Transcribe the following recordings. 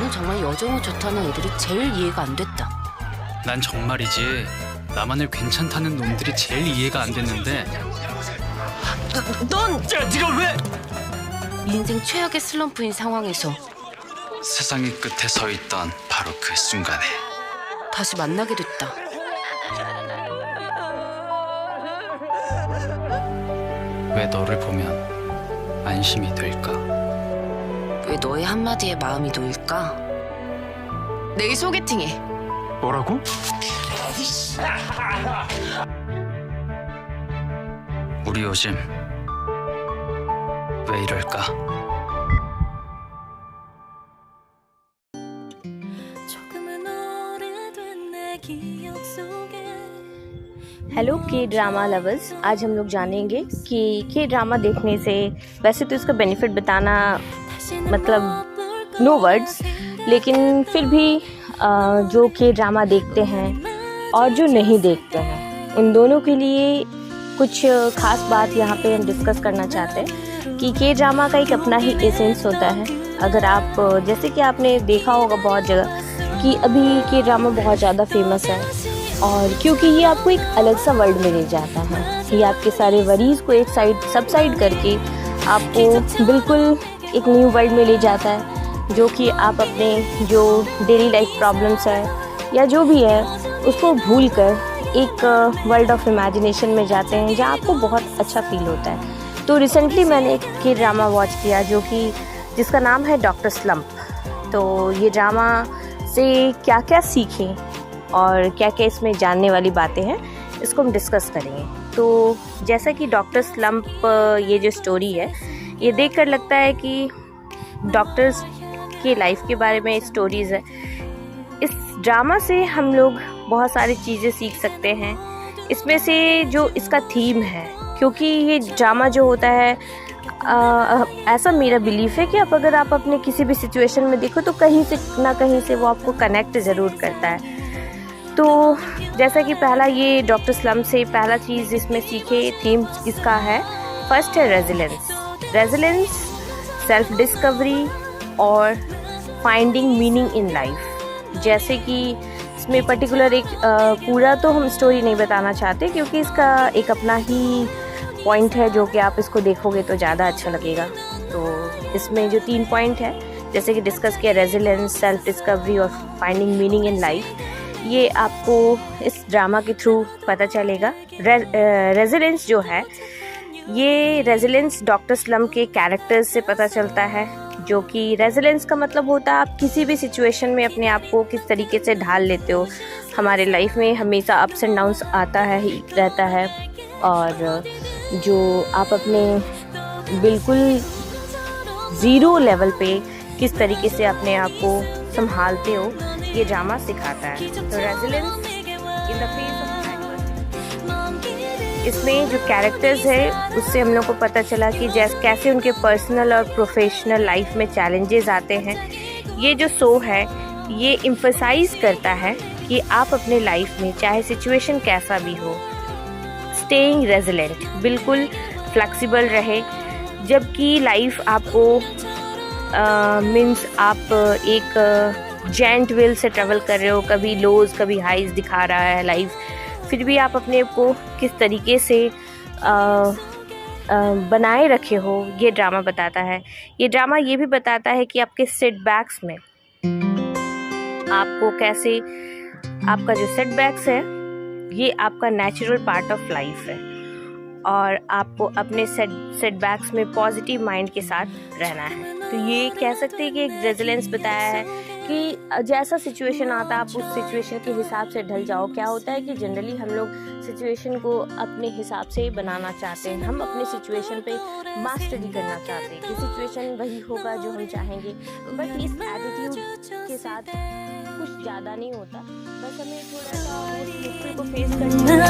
나는 정말 여정우 좋다는 애들이 제일 이해가 안 됐다. 난 정말이지 나만을 괜찮다는 놈들이 제일 이해가 안 됐는데. 넌 야, 네가 왜? 인생 최악의 슬럼프인 상황에서 세상의 끝에 서 있던 바로 그 순간에 다시 만나게 됐다. 왜 너를 보면 안심이 될까? 왜 너의 한마디에 마음이 놓일까? 내일 소개팅해. 뭐라고? 우리 요즘 왜 이럴까? Hello के drama lovers, आज हम लोग जानेंगे कि के ड्रामा देखने से वैसे तो इसका बेनिफिट बताना मतलब नो वर्ड्स, लेकिन फिर भी जो के ड्रामा देखते हैं और जो नहीं देखते हैं उन दोनों के लिए कुछ खास बात यहाँ पे हम डिस्कस करना चाहते हैं कि के ड्रामा का एक अपना ही एसेंस होता है। अगर आप जैसे कि आपने देखा होगा बहुत जगह कि अभी के ड्रामा बहुत ज़्यादा फेमस है और क्योंकि ये आपको एक अलग सा वर्ल्ड में ले जाता है। ये आपके सारे वरीज को एक साइड सबसाइड करके आपको बिल्कुल एक न्यू वर्ल्ड में ले जाता है, जो कि आप अपने जो डेली लाइफ प्रॉब्लम्स है या जो भी है उसको भूल कर एक वर्ल्ड ऑफ इमेजिनेशन में जाते हैं जहाँ आपको बहुत अच्छा फील होता है। तो रिसेंटली मैंने एक के ड्रामा वॉच किया जिसका नाम है डॉक्टर स्लम्प। तो ये ड्रामा से क्या क्या सीखें और क्या क्या इसमें जानने वाली बातें हैं इसको हम डिस्कस करेंगे। तो जैसा कि डॉक्टर स्लम्प ये जो स्टोरी है ये देखकर लगता है कि डॉक्टर्स की लाइफ के बारे में स्टोरीज़ है। इस ड्रामा से हम लोग बहुत सारी चीज़ें सीख सकते हैं। इसमें से जो इसका थीम है, क्योंकि ये ड्रामा जो होता है ऐसा मेरा बिलीफ है कि अगर आप अपने किसी भी सिचुएशन में देखो तो कहीं से ना कहीं से वो आपको कनेक्ट ज़रूर करता है। तो जैसा कि पहला ये डॉक्टर स्लम्प से पहला चीज़ इसमें सीखे थीम इसका है, फर्स्ट है रेजिलेंस, सेल्फ डिस्कवरी और फाइंडिंग मीनिंग इन लाइफ। जैसे कि इसमें पर्टिकुलर एक पूरा तो हम स्टोरी नहीं बताना चाहते क्योंकि इसका एक अपना ही पॉइंट है जो कि आप इसको देखोगे तो ज़्यादा अच्छा लगेगा। तो इसमें जो 3 पॉइंट है जैसे कि डिस्कस किया, रेजिलेंस, सेल्फ डिस्कवरी और फाइंडिंग मीनिंग इन लाइफ, ये आपको इस ड्रामा के थ्रू पता चलेगा। रेजिलेंस जो है ये रेजिलेंस डॉक्टर स्लम्प के कैरेक्टर्स से पता चलता है, जो कि रेजिलेंस का मतलब होता है आप किसी भी सिचुएशन में अपने आप को किस तरीके से ढाल लेते हो। हमारे लाइफ में हमेशा अप्स एंड डाउन्स आता है ही रहता है और जो आप अपने बिल्कुल ज़ीरो लेवल पे किस तरीके से अपने आप को संभालते हो ये ड्रामा सिखाता है। तो resilience in the face of इसमें जो कैरेक्टर्स है उससे हम लोग को पता चला कि कैसे उनके पर्सनल और प्रोफेशनल लाइफ में चैलेंजेस आते हैं। ये जो शो है ये एम्फसाइज करता है कि आप अपने लाइफ में चाहे सिचुएशन कैसा भी हो, स्टेइंग रेजिलेंट, बिल्कुल फ्लेक्सिबल रहे। जबकि लाइफ आपको मीन्स आप एक जेंट व्हील से ट्रैवल कर रहे हो, कभी लोज कभी हाइज दिखा रहा है लाइफ, फिर भी आप अपने को किस तरीके से बनाए रखे हो ये ड्रामा बताता है। ये ड्रामा ये भी बताता है कि आपके सेटबैक्स में आपको कैसे, आपका जो सेटबैक्स है ये आपका नेचुरल पार्ट ऑफ लाइफ है और आपको अपने सेटबैक्स में पॉजिटिव माइंड के साथ रहना है। तो ये कह सकते हैं कि एक रेजिलेंस बताया है कि जैसा सिचुएशन आता है आप उस सिचुएशन के हिसाब से ढल जाओ। क्या होता है कि जनरली हम लोग सिचुएशन को अपने हिसाब से बनाना चाहते हैं, हम अपने सिचुएशन पे मास्टरी करना चाहते हैं कि सिचुएशन वही होगा जो हम चाहेंगे, बट इस एटीट्यूड के साथ कुछ ज़्यादा नहीं होता, बस हमें थोड़ा सा उस मुश्किल को फेस करना।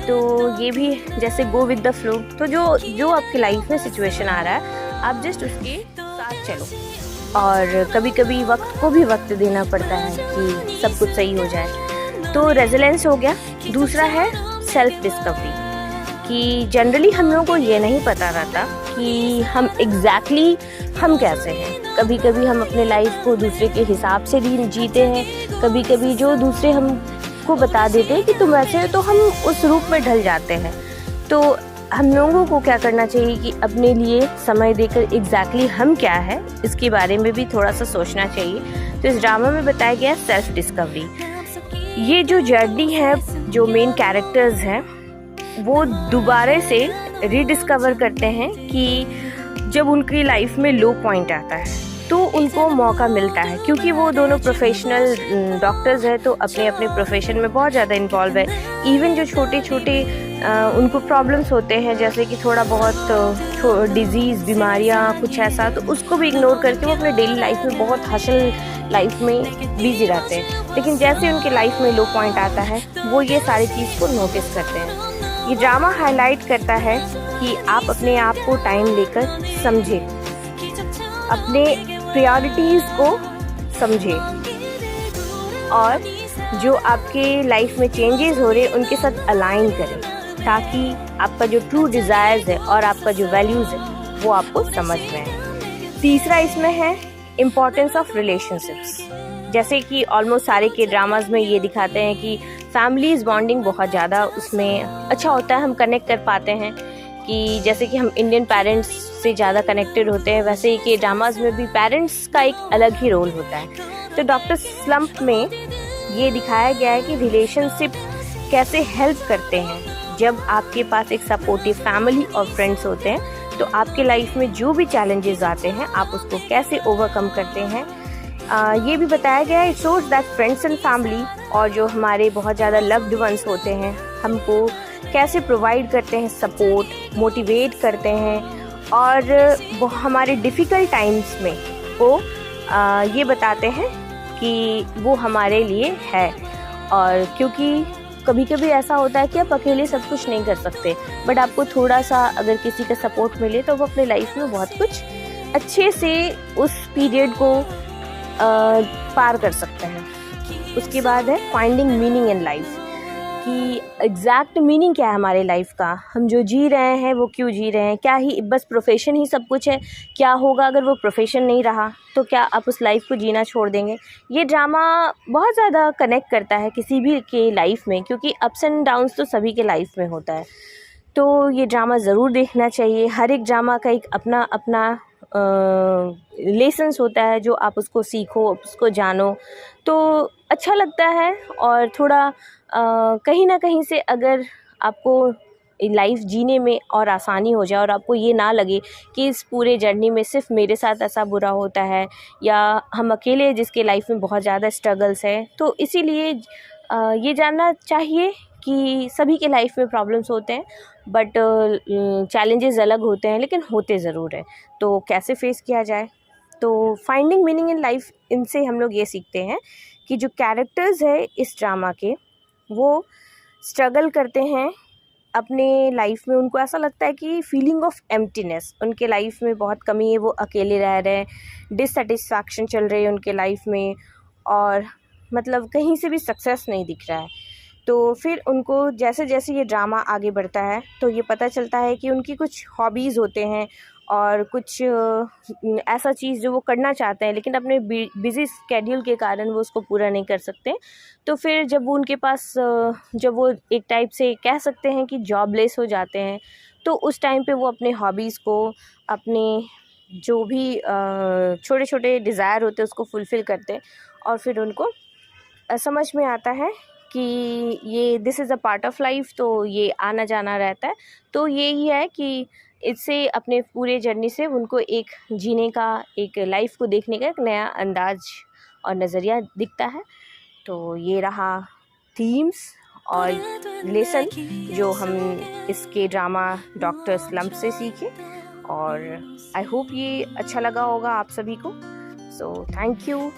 तो ये भी जैसे गो विद द फ्लो, तो जो आपकी लाइफ में सिचुएशन आ रहा है आप जस्ट उसके साथ चलो और कभी कभी वक्त को भी वक्त देना पड़ता है कि सब कुछ सही हो जाए। तो रेजिलेंस हो गया। दूसरा है सेल्फ डिस्कवरी, कि जनरली हम लोगों को ये नहीं पता रहता कि हम एग्जैक्टली हम कैसे हैं। कभी कभी हम अपने लाइफ को दूसरे के हिसाब से जीते हैं, कभी कभी जो दूसरे हमको बता देते हैं कि तुम ऐसे हो तो हम उस रूप में ढल जाते हैं। तो हम लोगों को क्या करना चाहिए कि अपने लिए समय देकर एग्जैक्टली हम क्या है इसके बारे में भी थोड़ा सा सोचना चाहिए। तो इस ड्रामा में बताया गया सेल्फ डिस्कवरी। ये जो जर्नी है, जो मेन कैरेक्टर्स हैं वो दोबारा से रीडिस्कवर करते हैं कि जब उनकी लाइफ में लो पॉइंट आता है तो उनको मौका मिलता है, क्योंकि वो दोनों प्रोफेशनल डॉक्टर्स हैं तो अपने अपने प्रोफेशन में बहुत ज़्यादा इन्वॉल्व है। इवन जो छोटे छोटे उनको प्रॉब्लम्स होते हैं, जैसे कि थोड़ा बहुत डिजीज़, बीमारियाँ, कुछ ऐसा, तो उसको भी इग्नोर करके वो अपने डेली लाइफ में बहुत हसल लाइफ में बिजी रहते हैं। लेकिन जैसे उनके लाइफ में लो पॉइंट आता है वो ये सारी चीज़ को नोटिस करते हैं। ये ड्रामा हाईलाइट करता है कि आप अपने आप को टाइम लेकर समझें, अपने प्रायोरिटीज़ को समझें और जो आपके लाइफ में चेंजेस हो रहे हैं उनके साथ अलाइन करें, ताकि आपका जो ट्रू डिज़ायर्स है और आपका जो वैल्यूज़ है वो आपको समझ में आए। तीसरा इसमें है इम्पोर्टेंस ऑफ रिलेशनशिप्स। जैसे कि ऑलमोस्ट सारे के ड्रामाज में ये दिखाते हैं कि फैमिलीज़ बॉन्डिंग बहुत ज़्यादा उसमें अच्छा होता है, हम कनेक्ट कर पाते हैं कि जैसे कि हम इंडियन पेरेंट्स से ज़्यादा कनेक्टेड होते हैं, वैसे ही के ड्रामाज में भी पेरेंट्स का एक अलग ही रोल होता है। तो डॉक्टर स्लम्प में ये दिखाया गया है कि रिलेशनशिप कैसे हेल्प करते हैं। जब आपके पास एक सपोर्टिव फैमिली और फ्रेंड्स होते हैं तो आपके लाइफ में जो भी चैलेंजेस आते हैं आप उसको कैसे ओवरकम करते हैं। ये भी बताया गया है, it shows that friends and family और जो हमारे बहुत ज़्यादा लव्ड वंस होते हैं हमको कैसे प्रोवाइड करते हैं सपोर्ट, मोटिवेट करते हैं और वो हमारे डिफ़िकल्ट टाइम्स में वो ये बताते हैं कि वो हमारे लिए है। और क्योंकि कभी कभी ऐसा होता है कि आप अकेले सब कुछ नहीं कर सकते, बट आपको थोड़ा सा अगर किसी का सपोर्ट मिले तो वो अपने लाइफ में बहुत कुछ अच्छे से उस पीरियड को पार कर सकते हैं। उसके बाद है फाइंडिंग मीनिंग इन लाइफ, कि एग्जैक्ट मीनिंग क्या है हमारे लाइफ का, हम जो जी रहे हैं वो क्यों जी रहे हैं, क्या ही बस प्रोफेशन ही सब कुछ है, क्या होगा अगर वो प्रोफेशन नहीं रहा तो क्या आप उस लाइफ को जीना छोड़ देंगे। ये ड्रामा बहुत ज़्यादा कनेक्ट करता है किसी भी के लाइफ में, क्योंकि अप्स एंड डाउन्स तो सभी के लाइफ में होता है। तो ये ड्रामा ज़रूर देखना चाहिए। हर एक ड्रामा का एक अपना अपना लेसन्स होता है जो आप उसको सीखो, उसको जानो तो अच्छा लगता है। और थोड़ा कहीं ना कहीं से अगर आपको लाइफ जीने में और आसानी हो जाए और आपको ये ना लगे कि इस पूरे जर्नी में सिर्फ मेरे साथ ऐसा बुरा होता है या हम अकेले जिसके लाइफ में बहुत ज़्यादा स्ट्रगल्स है, तो इसीलिए ये जानना चाहिए कि सभी के लाइफ में प्रॉब्लम्स होते हैं, बट चैलेंजेस अलग होते हैं, लेकिन होते ज़रूर है। तो कैसे फेस किया जाए, तो फाइंडिंग मीनिंग इन लाइफ, इनसे हम लोग ये सीखते हैं कि जो कैरेक्टर्स है इस ड्रामा के वो स्ट्रगल करते हैं अपने लाइफ में। उनको ऐसा लगता है कि फीलिंग ऑफ एम्प्टीनेस उनके लाइफ में बहुत कमी है, वो अकेले रह रहे हैं, डिससेटिस्फैक्शन चल रही है उनके लाइफ में और मतलब कहीं से भी सक्सेस नहीं दिख रहा है। तो फिर उनको जैसे जैसे ये ड्रामा आगे बढ़ता है तो ये पता चलता है कि उनकी कुछ हॉबीज़ होते हैं और कुछ ऐसा चीज़ जो वो करना चाहते हैं लेकिन अपने बिज़ी स्केड्यूल के कारण वो उसको पूरा नहीं कर सकते। तो फिर जब वो उनके पास जब वो एक टाइप से कह सकते हैं कि जॉबलेस हो जाते हैं, तो उस टाइम पे वो अपने हॉबीज़ को, अपने जो भी छोटे छोटे डिज़ायर होते हैं उसको फुलफ़िल करते हैं और फिर उनको समझ में आता है कि ये this is a part of life, तो ये आना जाना रहता है। तो यही है कि इससे अपने पूरे जर्नी से उनको एक जीने का, एक लाइफ को देखने का एक नया अंदाज और नज़रिया दिखता है। तो ये रहा थीम्स और लेसन जो हम इसके ड्रामा डॉक्टर स्लम्प से सीखे, और आई होप ये अच्छा लगा होगा आप सभी को। So thank you.